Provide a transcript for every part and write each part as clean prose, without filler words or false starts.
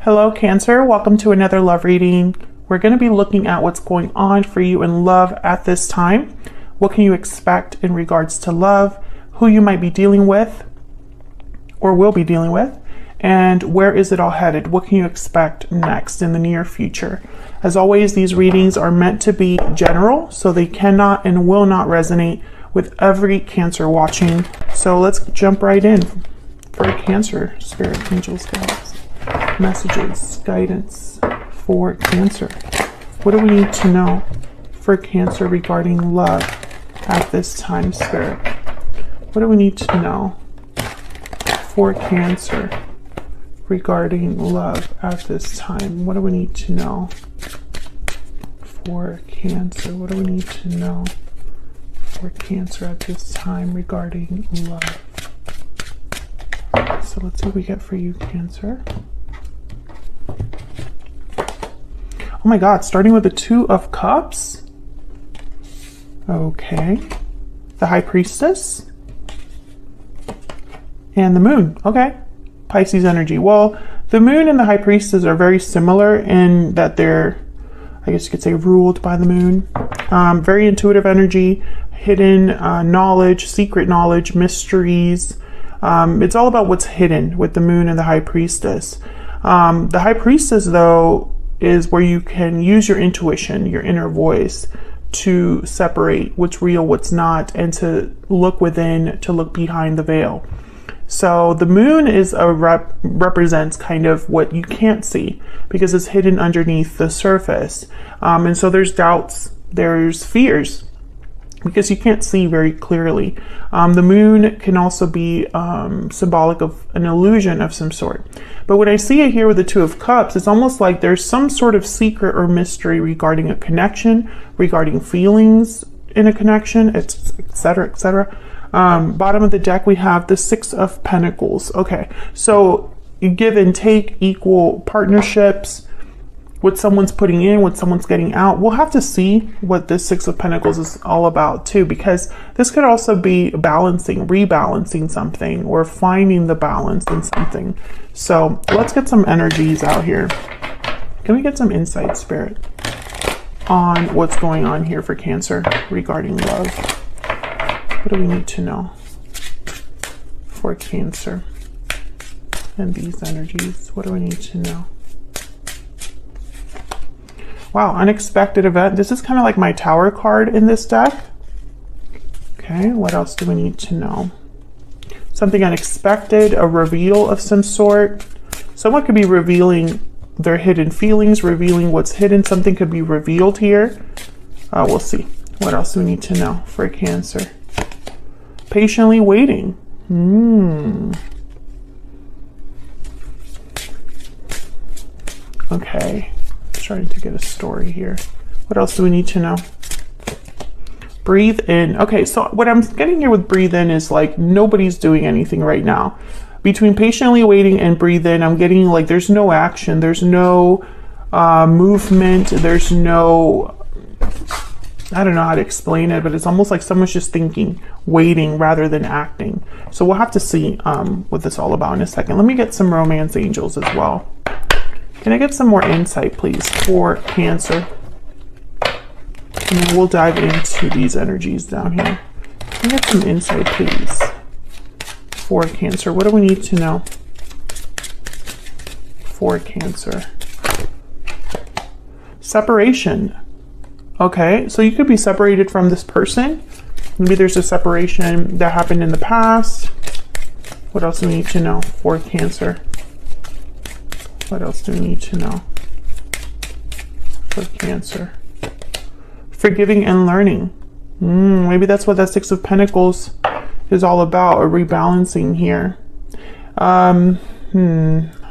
Hello, Cancer. Welcome to another love reading. We're going to be looking at what's going on for you in love at this time. What can you expect in regards to love, who you might be dealing with or will be dealing with, and where is it all headed? What can you expect next in the near future? As always, these readings are meant to be general, so they cannot and will not resonate with every Cancer watching. So let's jump right in for Cancer, Spirit, Angels, Guides, messages, guidance for Cancer. What do we need to know for Cancer regarding love at this time, Spirit? What do we need to know for Cancer regarding love at this time? What do we need to know for Cancer? What do we need to know for Cancer at this time regarding love? So let's see what we get for you, Cancer. Oh my God, starting with the Two of Cups. Okay. The High Priestess. And the Moon. Okay. Pisces energy. Well, the Moon and the High Priestess are very similar in that they're, I guess you could say, ruled by the Moon. Very intuitive energy, hidden knowledge, secret knowledge, mysteries. It's all about what's hidden with the Moon and the High Priestess. The High Priestess, though, is where you can use your intuition, your inner voice, to separate what's real, what's not, and to look within, to look behind the veil. So the Moon is represents kind of what you can't see because it's hidden underneath the surface. And so there's doubts, there's fears, because you can't see very clearly. The Moon can also be symbolic of an illusion of some sort. But when I see it here with the Two of Cups, it's almost like there's some sort of secret or mystery regarding a connection, regarding feelings in a connection, etc., etc. Bottom of the deck, we have the Six of Pentacles. Okay, so you give and take, equal partnerships, what someone's putting in, what someone's getting out. We'll have to see what this Six of Pentacles is all about too, because this could also be balancing, rebalancing something, or finding the balance in something. So let's get some energies out here. Can we get some insight, Spirit, on what's going on here for Cancer regarding love? What do we need to know for Cancer and these energies? What do we need to know? Wow, unexpected event. This is kind of like my Tower card in this deck. Okay, what else do we need to know? Something unexpected, a reveal of some sort. Someone could be revealing their hidden feelings, revealing what's hidden. Something could be revealed here. We'll see. What else do we need to know for Cancer? Patiently waiting. Okay. Trying to get a story here. What else do we need to know? Breathe in. Okay, so what I'm getting here with breathe in is like nobody's doing anything right now. Between patiently waiting and breathe in, I'm getting like there's no action, there's no movement, there's no, I don't know how to explain it, but it's almost like someone's just thinking, waiting rather than acting. So we'll have to see what this is all about in a second. Let me get some romance angels as well. Can I get some more insight, please, for Cancer? And then we'll dive into these energies down here. Can I get some insight, please, for Cancer? What do we need to know for Cancer? Separation. Okay, so you could be separated from this person. Maybe there's a separation that happened in the past. What else do we need to know for Cancer? What else do we need to know for Cancer? Forgiving and learning. Maybe that's what that Six of Pentacles is all about, a rebalancing here.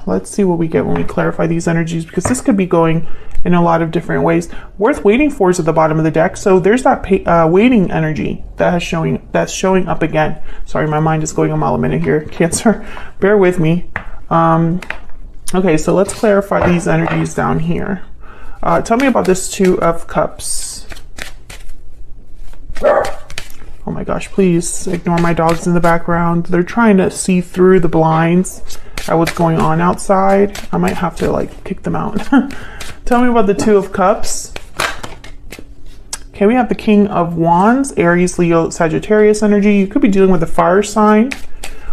Let's see what we get when we clarify these energies, because this could be going in a lot of different ways. Worth waiting for is at the bottom of the deck. So there's that waiting energy that's showing up again. Sorry, my mind is going a mile a minute here, Cancer. Bear with me. Okay, so let's clarify these energies down here. Tell me about this Two of Cups. Oh my gosh, please ignore my dogs in the background. They're trying to see through the blinds at what's going on outside. I might have to like kick them out. Tell me about the Two of Cups. Okay, we have the King of Wands, Aries, Leo, Sagittarius energy. You could be dealing with a fire sign,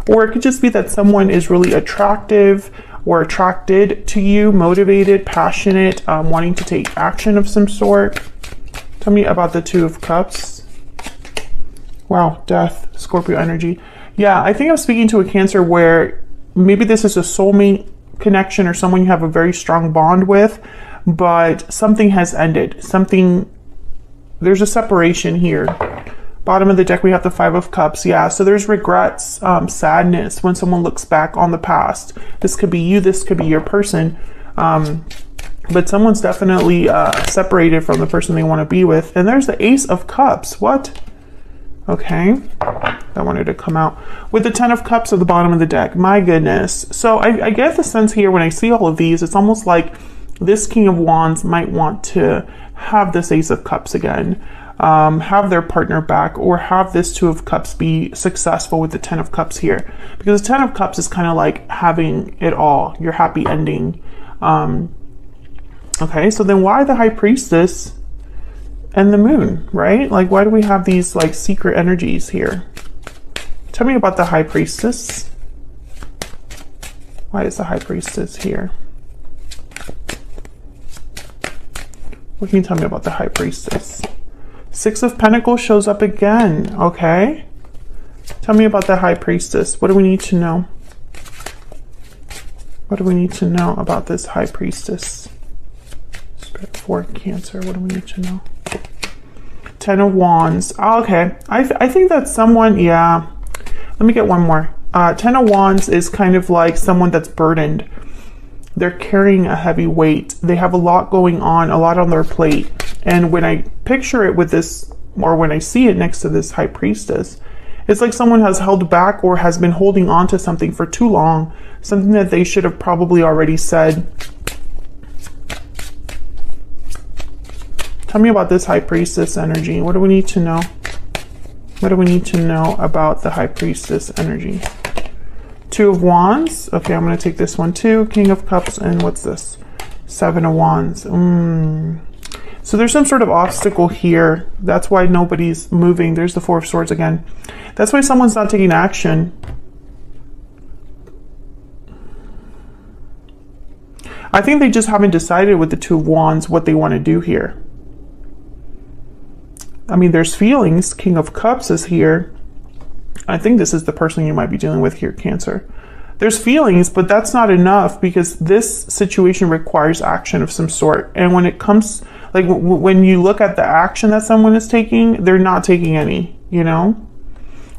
or it could just be that someone is really attractive or attracted to you, motivated, passionate, wanting to take action of some sort. Tell me about the Two of Cups. Wow, Death, Scorpio energy. Yeah, I think I'm speaking to a Cancer where maybe this is a soulmate connection or someone you have a very strong bond with, but something has ended. There's a separation here. Bottom of the deck, we have the Five of Cups. Yeah, so there's regrets, sadness when someone looks back on the past. This could be you, this could be your person. But someone's definitely separated from the person they want to be with. And there's the Ace of Cups. What? Okay, I wanted to come out with the Ten of Cups at the bottom of the deck. My goodness. So I get the sense here when I see all of these, it's almost like this King of Wands might want to have this Ace of Cups again, have their partner back, or have this Two of Cups be successful with the Ten of Cups here. Because the Ten of Cups is kind of like having it all, your happy ending. Okay, so then why the High Priestess and the Moon, right? Like, why do we have these like secret energies here? Tell me about the High Priestess. Why is the High Priestess here? What can you tell me about the High Priestess? Six of Pentacles shows up again. Okay. Tell me about the High Priestess. What do we need to know? What do we need to know about this High Priestess? Spirit for Cancer. What do we need to know? Ten of Wands. Oh, okay. I think that's someone, yeah. Let me get one more. Ten of Wands is kind of like someone that's burdened. They're carrying a heavy weight. They have a lot going on, a lot on their plate. And when I picture it with this, or when I see it next to this High Priestess, it's like someone has held back or has been holding on to something for too long, something that they should have probably already said. Tell me about this High Priestess energy. What do we need to know? What do we need to know about the High Priestess energy? Two of Wands. Okay, I'm going to take this one too. King of Cups, and what's this? Seven of Wands. So there's some sort of obstacle here. That's why nobody's moving. There's the Four of Swords again. That's why someone's not taking action. I think they just haven't decided with the Two of Wands what they want to do here. I mean, there's feelings. King of Cups is here. I think this is the person you might be dealing with here, Cancer. There's feelings, but that's not enough because this situation requires action of some sort. And when it comes, like when you look at the action that someone is taking, they're not taking any, you know,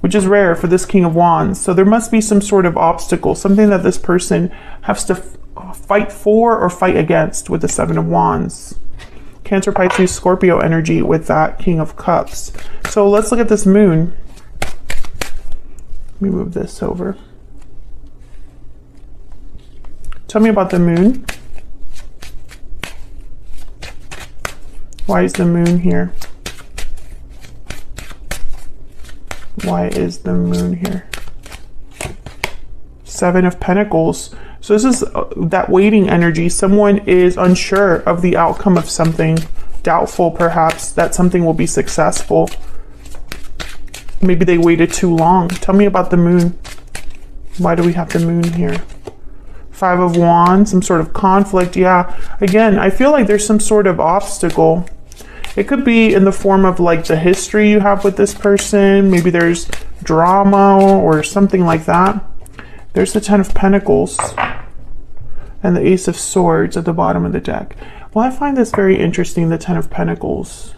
which is rare for this King of Wands. So there must be some sort of obstacle, something that this person has to fight for or fight against with the Seven of Wands. Cancer, Pisces, Scorpio energy with that King of Cups. So let's look at this Moon. Let me move this over. Tell me about the Moon. Why is the Moon here? Why is the Moon here? Seven of Pentacles. So this is that waiting energy. Someone is unsure of the outcome of something, doubtful perhaps that something will be successful. Maybe they waited too long. Tell me about the Moon. Why do we have the Moon here? Five of Wands, some sort of conflict. Yeah, again, I feel like there's some sort of obstacle. It could be in the form of like the history you have with this person. Maybe there's drama or something like that. There's the Ten of Pentacles and the Ace of Swords at the bottom of the deck. Well, I find this very interesting, the Ten of Pentacles.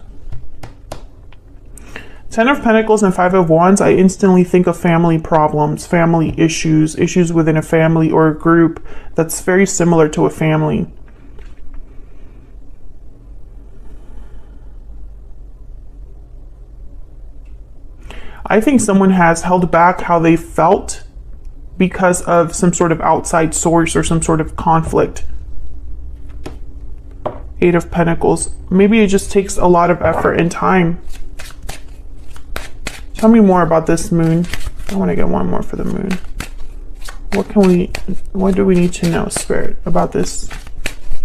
Ten of Pentacles and Five of Wands, I instantly think of family problems, family issues, issues within a family or a group that's very similar to a family. I think someone has held back how they felt because of some sort of outside source or some sort of conflict. Eight of Pentacles. Maybe it just takes a lot of effort and time. Tell me more about this Moon. I want to get one more for the Moon. What do we need to know, Spirit, about this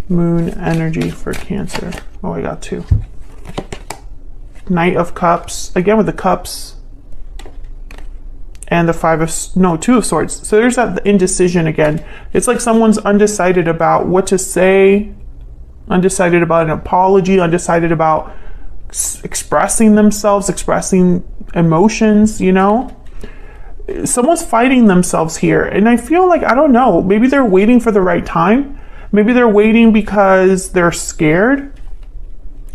moon energy for Cancer? Oh, I got 2. Knight of Cups, again with the cups, and the 2 of Swords. So there's that indecision again. It's like someone's undecided about what to say, undecided about an apology, undecided about expressing themselves, expressing emotions, you know? Someone's fighting themselves here. And I feel like, I don't know, maybe they're waiting for the right time. Maybe they're waiting because they're scared.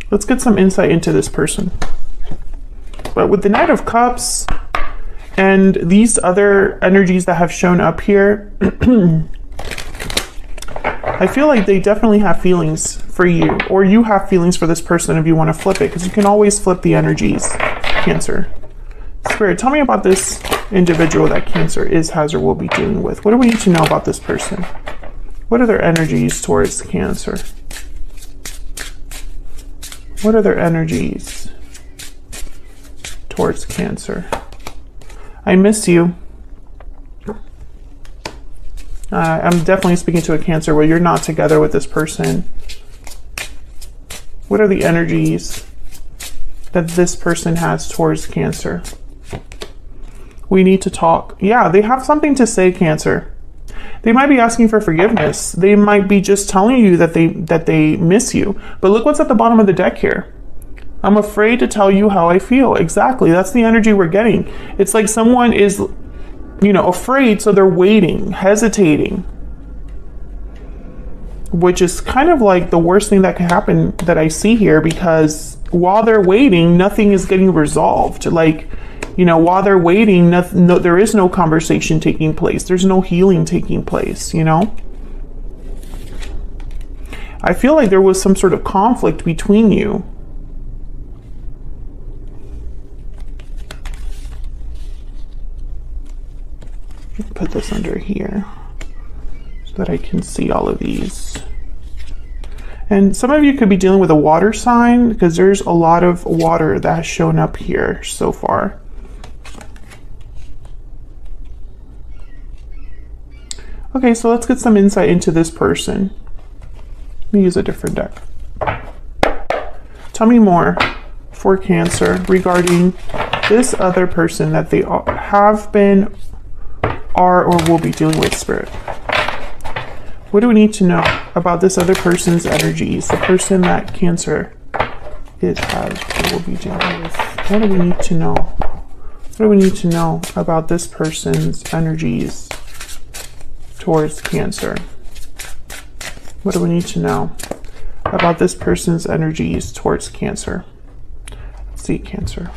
Let's get some insight into this person. But with the Knight of Cups and these other energies that have shown up here, I feel like they definitely have feelings for you, or you have feelings for this person if you want to flip it, because you can always flip the energies, Cancer. Spirit, tell me about this individual that Cancer is, has, or will be dealing with. What do we need to know about this person? What are their energies towards Cancer? What are their energies towards Cancer? I miss you. I'm definitely speaking to a Cancer where you're not together with this person. What are the energies that this person has towards Cancer? We need to talk. Yeah, they have something to say, Cancer. They might be asking for forgiveness. They might be just telling you that they miss you. But look what's at the bottom of the deck here. I'm afraid to tell you how I feel. Exactly. That's the energy we're getting. It's like someone is, you know, afraid, so they're waiting, hesitating. Which is kind of like the worst thing that can happen that I see here, because while they're waiting, nothing is getting resolved. Like, you know, while they're waiting, there is no conversation taking place. There's no healing taking place, you know? I feel like there was some sort of conflict between you. Put this under here so that I can see all of these. And some of you could be dealing with a water sign, because there's a lot of water that has shown up here so far. Okay, so let's get some insight into this person. Let me use a different deck. Tell me more for Cancer regarding this other person that they have been, are, or will be dealing with, Spirit. What do we need to know about this other person's energies? The person that Cancer is, has, or will be dealing with. What do we need to know? What do we need to know about this person's energies towards Cancer? What do we need to know about this person's energies towards Cancer? Let's see, Cancer.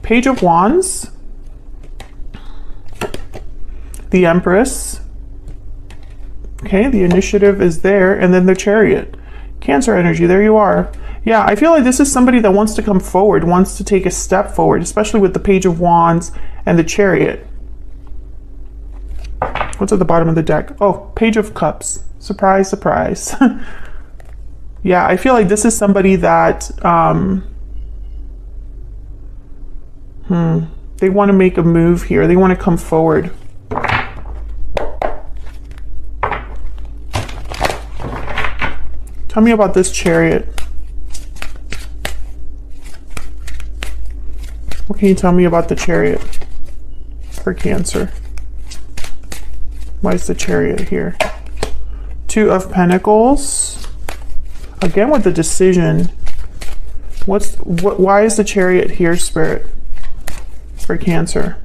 Page of Wands. The Empress. Okay, the initiative is there, and then the Chariot. Cancer energy, there you are. Yeah, I feel like this is somebody that wants to come forward, wants to take a step forward, especially with the Page of Wands and the Chariot. What's at the bottom of the deck? Oh, Page of Cups. Surprise, surprise. Yeah, I feel like this is somebody that they want to make a move here. They want to come forward. Tell me about this Chariot. What can you tell me about the Chariot for Cancer? Why is the Chariot here? 2 of Pentacles. Again with the decision. Why is the Chariot here, Spirit, for Cancer?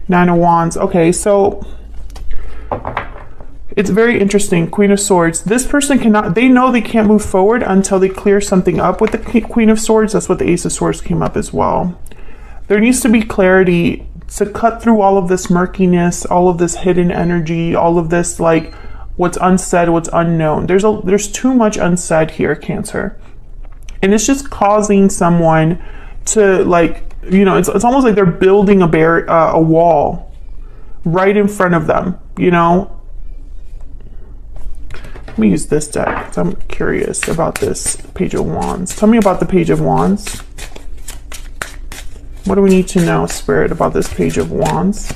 9 of Wands. Okay, so it's very interesting. Queen of Swords. This person cannot, they know they can't move forward until they clear something up with the Queen of Swords. That's what the Ace of Swords came up as well. There needs to be clarity to cut through all of this murkiness, all of this hidden energy, all of this, like, what's unsaid, what's unknown. There's too much unsaid here, Cancer. And it's just causing someone to, like, you know, it's almost like they're building a wall right in front of them, you know? Let me use this deck because I'm curious about this Page of Wands. Tell me about the Page of Wands. What do we need to know, Spirit, about this Page of Wands?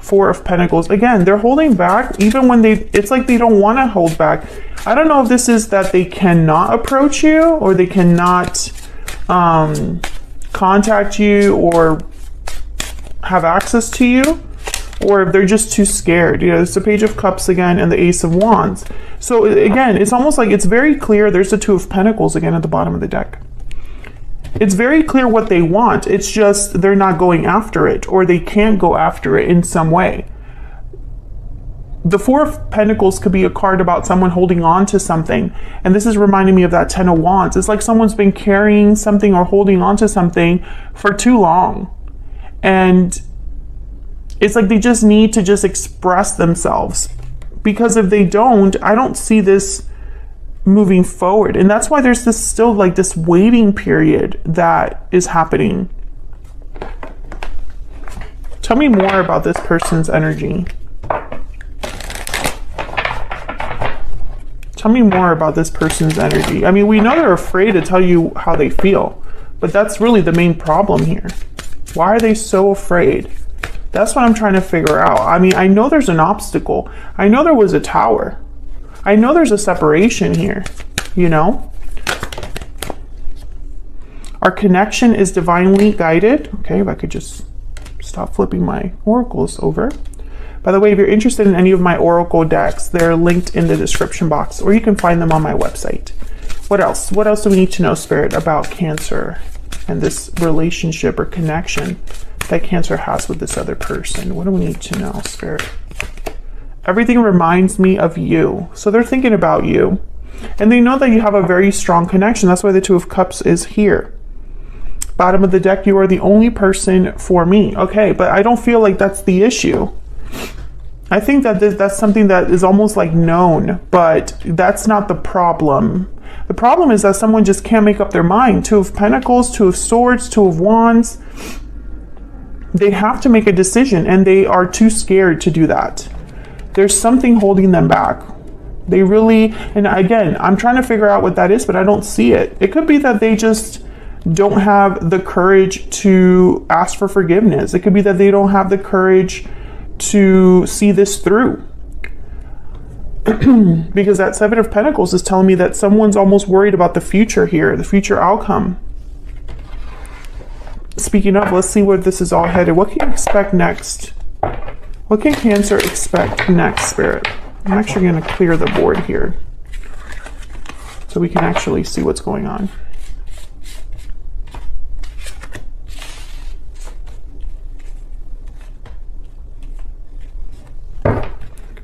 Four of Pentacles. Again, they're holding back even when it's like they don't want to hold back. I don't know if this is that they cannot approach you or they cannot contact you or have access to you, or if they're just too scared. You know, it's the Page of Cups again and the Ace of Wands. So again, it's almost like it's very clear. There's the Two of Pentacles again at the bottom of the deck. It's very clear what they want. It's just they're not going after it, or they can't go after it in some way. The Four of Pentacles could be a card about someone holding on to something. And this is reminding me of that Ten of Wands. It's like someone's been carrying something or holding on to something for too long. And it's like they just need to just express themselves. Because if they don't, I don't see this moving forward. And that's why there's this still like this waiting period that is happening. Tell me more about this person's energy. Tell me more about this person's energy. I mean, we know they're afraid to tell you how they feel, but that's really the main problem here. Why are they so afraid? That's what I'm trying to figure out. I mean, I know there's an obstacle. I know there was a tower. I know there's a separation here, you know? Our connection is divinely guided. Okay, if I could just stop flipping my oracles over. By the way, if you're interested in any of my oracle decks, they're linked in the description box, or you can find them on my website. What else? What else do we need to know, Spirit, about Cancer and this relationship or connection that Cancer has with this other person? What do we need to know, Spirit? Everything reminds me of you. So they're thinking about you. And they know that you have a very strong connection. That's why the Two of Cups is here. Bottom of the deck, you are the only person for me. Okay, but I don't feel like that's the issue. I think that that's something that is almost like known, but that's not the problem. The problem is that someone just can't make up their mind. Two of Pentacles, Two of Swords, Two of Wands. They have to make a decision, and they are too scared to do that. There's something holding them back. They really, and again, I'm trying to figure out what that is, but I don't see it. It could be that they just don't have the courage to ask for forgiveness. It could be that they don't have the courage to see this through. Because that Seven of Pentacles is telling me that someone's almost worried about the future here, the future outcome. Speaking of, let's see where this is all headed. What can you expect next? What can Cancer expect next, Spirit? I'm actually going to clear the board here so we can actually see what's going on.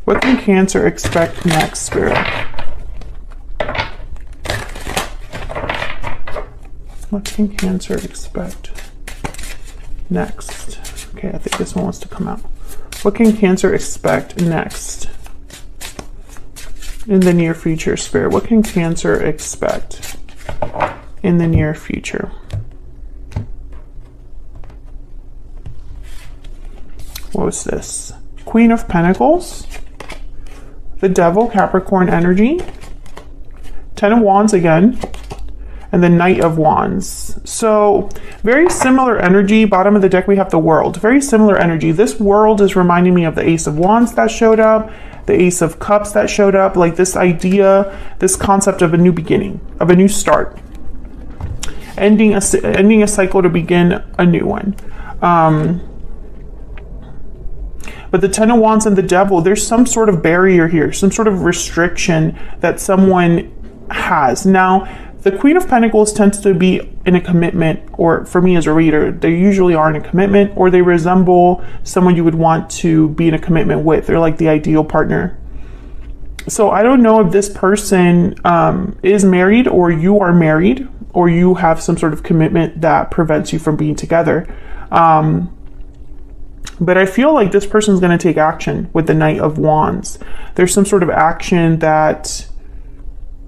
What can Cancer expect next, Spirit? What can Cancer expect next? Okay, I think this one wants to come out. What can Cancer expect next in the near future, Spirit? What can Cancer expect in the near future? What was this? Queen of Pentacles, the Devil, Capricorn energy, Ten of Wands again, and the Knight of Wands. So very similar energy. Bottom of the deck, we have the World. Very similar energy. This World is reminding me of the Ace of Wands that showed up, the Ace of Cups that showed up, like this idea, this concept of a new beginning, of a new start. Ending a cycle to begin a new one. But the Ten of Wands and the Devil, there's some sort of barrier here, some sort of restriction that someone has. Now, the Queen of Pentacles tends to be in a commitment, or for me as a reader, they usually are in a commitment, or they resemble someone you would want to be in a commitment with. They're like the ideal partner. So I don't know if this person is married, or you are married, or you have some sort of commitment that prevents you from being together. But I feel like this person's going to take action with the Knight of Wands. There's some sort of action that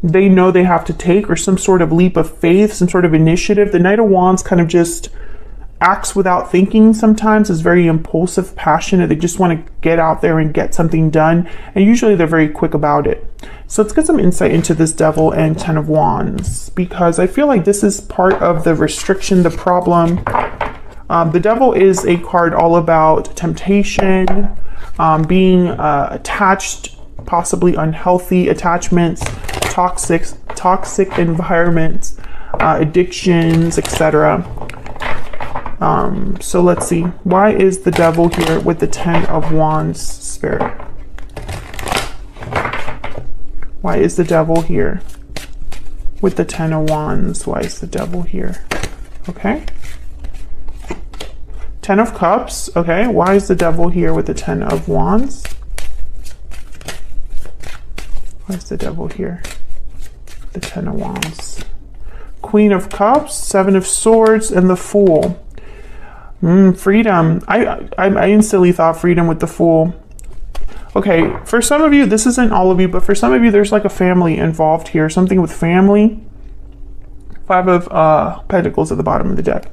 they know they have to take, or some sort of leap of faith, some sort of initiative. The Knight of Wands kind of just acts without thinking sometimes, is very impulsive, passionate. They just want to get out there and get something done. And usually they're very quick about it. So let's get some insight into this Devil and Ten of Wands, because I feel like this is part of the restriction, the problem. The Devil is a card all about temptation, being attached, possibly unhealthy attachments, toxic environments, addictions, etc. So let's see. Why is the Devil here with the 10 of Wands, Spirit? Why is the Devil here with the 10 of Wands? Why is the Devil here? Okay. 10 of Cups. Okay. Why is the Devil here with the 10 of Wands? Why is the Devil here? The 10 of Wands. Queen of Cups, 7 of Swords, and the Fool. Freedom. I instantly thought freedom with the Fool. Okay, for some of you, this isn't all of you, but for some of you, there's like a family involved here. Something with family. 5 of Pentacles at the bottom of the deck.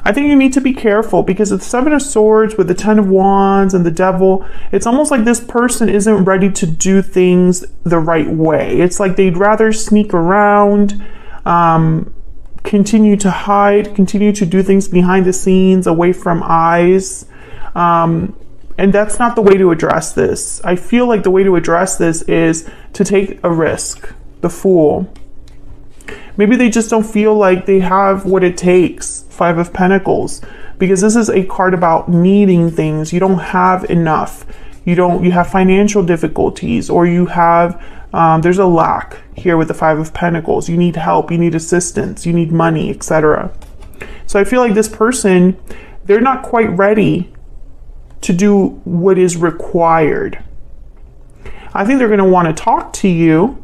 I think you need to be careful because the 7 of Swords with the 10 of Wands and the Devil, it's almost like this person isn't ready to do things the right way. It's like they'd rather sneak around, continue to hide, continue to do things behind the scenes, away from eyes. And that's not the way to address this. I feel like the way to address this is to take a risk. The Fool. Maybe they just don't feel like they have what it takes. 5 of Pentacles. Because this is a card about needing things. You don't have enough. You have financial difficulties, or you have, there's a lack here with the 5 of Pentacles. You need help, you need assistance, you need money, etc. So I feel like this person, they're not quite ready to do what is required. I think they're going to want to talk to you.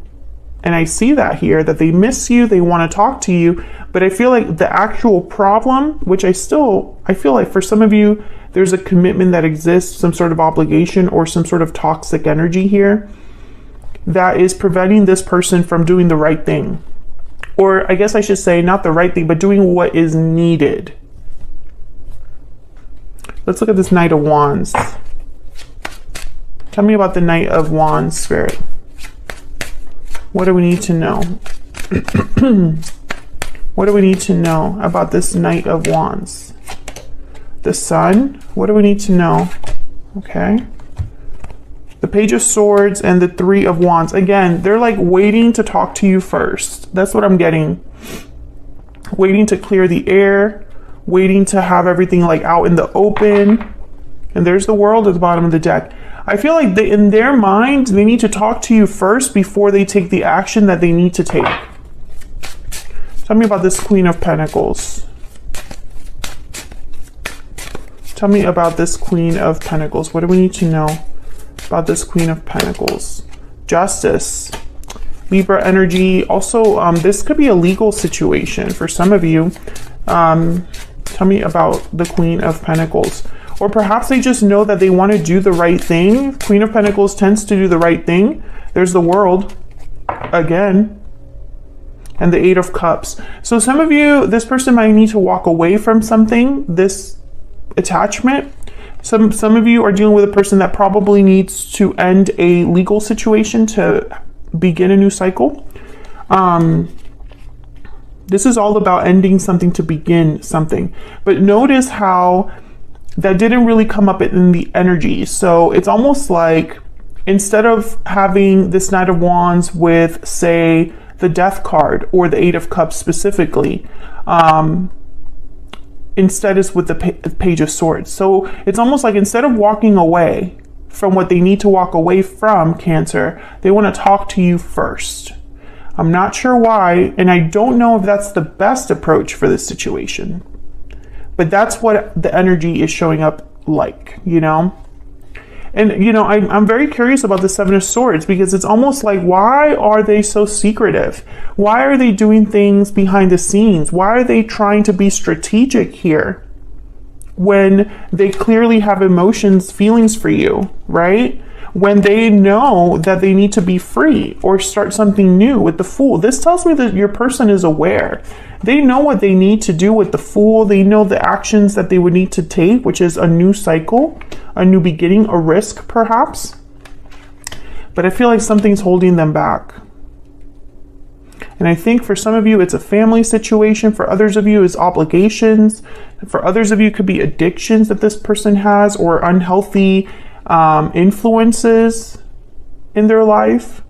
And I see that here, that they miss you, they want to talk to you. But I feel like the actual problem, which I feel like for some of you, there's a commitment that exists, some sort of obligation or some sort of toxic energy here that is preventing this person from doing the right thing. Or I guess I should say not the right thing, but doing what is needed. Let's look at this Knight of Wands. Tell me about the Knight of Wands, Spirit. What do we need to know? What do we need to know about this Knight of Wands? The Sun? What do we need to know? Okay. The Page of Swords and the 3 of Wands. Again, they're like waiting to talk to you first. That's what I'm getting. Waiting to clear the air. Waiting to have everything like out in the open. And there's the World at the bottom of the deck. I feel like in their mind, they need to talk to you first before they take the action that they need to take. Tell me about this Queen of Pentacles. Tell me about this Queen of Pentacles. What do we need to know about this Queen of Pentacles? Justice. Libra energy. Also, this could be a legal situation for some of you. Tell me about the Queen of Pentacles. Or perhaps they just know that they want to do the right thing. Queen of Pentacles tends to do the right thing. There's the World again. And the 8 of Cups. So some of you, this person might need to walk away from something, this attachment. Some of you are dealing with a person that probably needs to end a legal situation to begin a new cycle. This is all about ending something to begin something. But notice how that didn't really come up in the energy. So it's almost like instead of having this Knight of Wands with, say, the Death card or the 8 of Cups specifically, instead is with the Page of Swords. So it's almost like instead of walking away from what they need to walk away from, Cancer, they want to talk to you first. I'm not sure why, and I don't know if that's the best approach for this situation. But that's what the energy is showing up like, you know? And, you know, I'm very curious about the 7 of Swords because it's almost like, why are they so secretive? Why are they doing things behind the scenes? Why are they trying to be strategic here when they clearly have emotions, feelings for you, right? When they know that they need to be free or start something new with the Fool. This tells me that your person is aware. They know what they need to do with the Fool. They know the actions that they would need to take, which is a new cycle, a new beginning, a risk perhaps. But I feel like something's holding them back. And I think for some of you, it's a family situation. For others of you, it's obligations. For others of you, it could be addictions that this person has, or unhealthy influences in their life.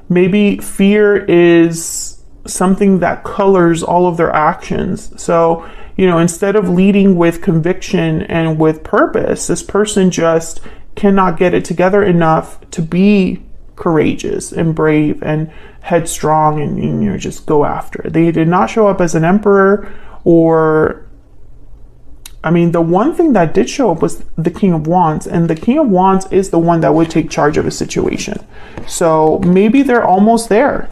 Maybe fear is something that colors all of their actions. So, you know, instead of leading with conviction and with purpose, this person just cannot get it together enough to be courageous and brave and headstrong and, you know, just go after it. They did not show up as an emperor, or, I mean, the one thing that did show up was the King of Wands, and the King of Wands is the one that would take charge of a situation. So maybe they're almost there.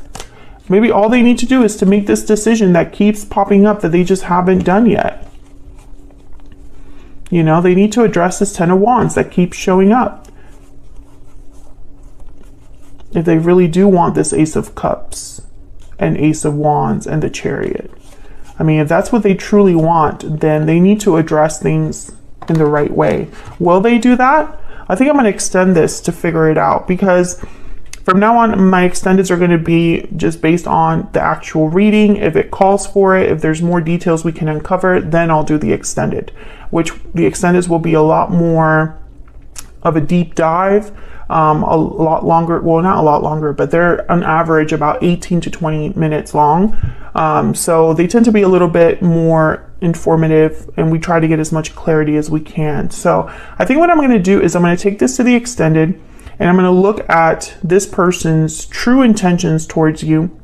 Maybe all they need to do is to make this decision that keeps popping up that they just haven't done yet. You know, they need to address this Ten of Wands that keeps showing up. If they really do want this Ace of Cups and Ace of Wands and the Chariot. I mean, if that's what they truly want, then they need to address things in the right way. Will they do that? I think I'm going to extend this to figure it out, because from now on, my extendeds are going to be just based on the actual reading. If it calls for it, if there's more details we can uncover, then I'll do the extended, which the extendeds will be a lot more of a deep dive, a lot longer. Well, not a lot longer, but they're on average about 18 to 20 minutes long. So they tend to be a little bit more informative, and we try to get as much clarity as we can. So I think what I'm going to do is I'm going to take this to the extended, and I'm going to look at this person's true intentions towards you.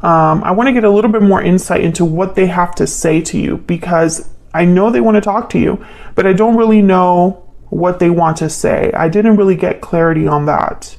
I want to get a little bit more insight into what they have to say to you, because I know they want to talk to you, but I don't really know what they want to say. I didn't really get clarity on that.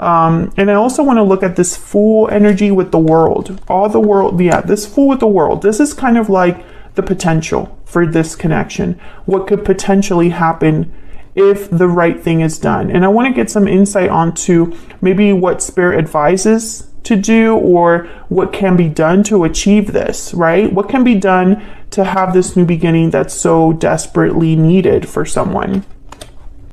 And I also want to look at this Fool energy with the World. All the world, yeah, this Fool with the World. This is kind of like the potential for this connection. What could potentially happen if the right thing is done. And I want to get some insight onto maybe what Spirit advises to do, or what can be done to achieve this, right? What can be done to have this new beginning that's so desperately needed for someone.